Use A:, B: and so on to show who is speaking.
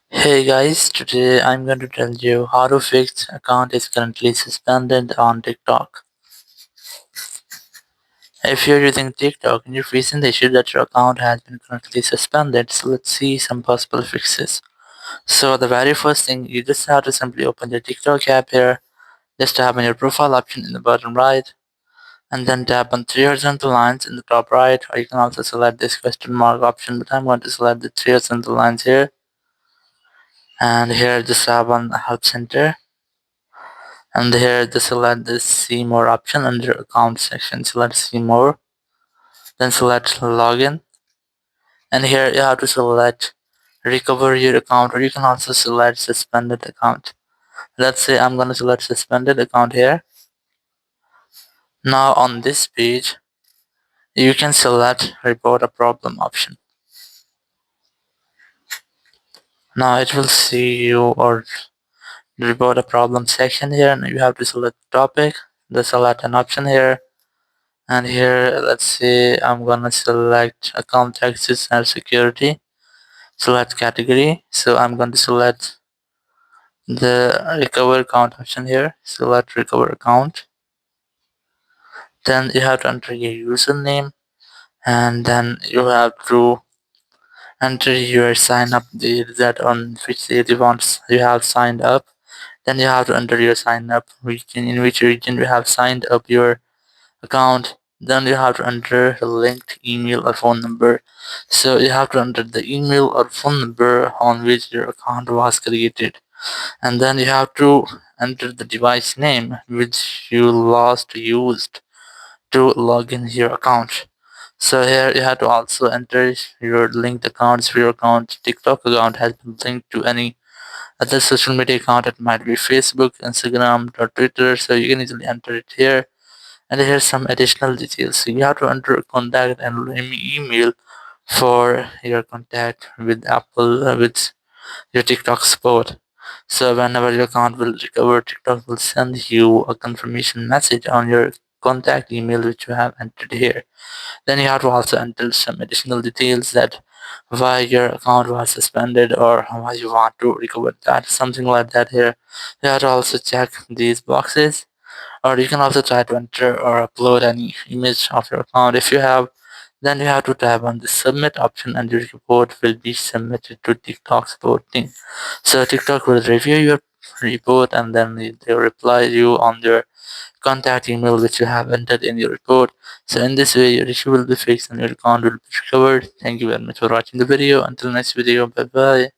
A: Hey guys, today I'm going to tell you how to fix account is currently suspended on TikTok. If you're using TikTok and you're facing the issue that your account has been currently suspended, so let's see some possible fixes. So the very first thing, you just have to simply open your TikTok app here, just tap on your profile option in the bottom right, and then tap on three horizontal lines in the top right, or you can also select this question mark option, but I'm going to select the three horizontal lines here, and here just tap on help center. And here just select the see more option under account section, select see more, then select login, and here you have to select recover your account, or you can also select suspended account. Let's say I'm going to select suspended account here. Now on this page you can select report a problem option. Now it will see you or report a problem section here, and you have to select topic, then select an option here. And here, let's say I'm gonna select account access and security, select category. So I'm going to select the recover account option here, select recover account. Then you have to enter your username, and then you have to enter your sign up date, that on which date you have signed up. Then you have to enter your sign up region, in which region you have signed up your account. Then you have to enter the linked email or phone number. So you have to enter the email or phone number on which your account was created, and then you have to enter the device name which you last used to log in your account. So here you have to also enter your linked accounts. If your account, TikTok account, has been linked to any other social media account, it might be Facebook, Instagram, or Twitter, so you can easily enter it here. And here's some additional details. So you have to enter contact and email for your contact with Apple, with your TikTok support. So whenever your account will recover, TikTok will send you a confirmation message on your contact email which you have entered here. Then you have to also enter some additional details, that why your account was suspended or why you want to recover that, something like that here. You have to also check these boxes, or you can also try to enter or upload any image of your account if you have. Then you have to tap on the submit option, and your report will be submitted to TikTok support team. So TikTok will review your report, and then they'll reply you on your contact email which you have entered in your report. So in this way your issue will be fixed and your account will be recovered. Thank you very much for watching the video. Until next video, bye bye.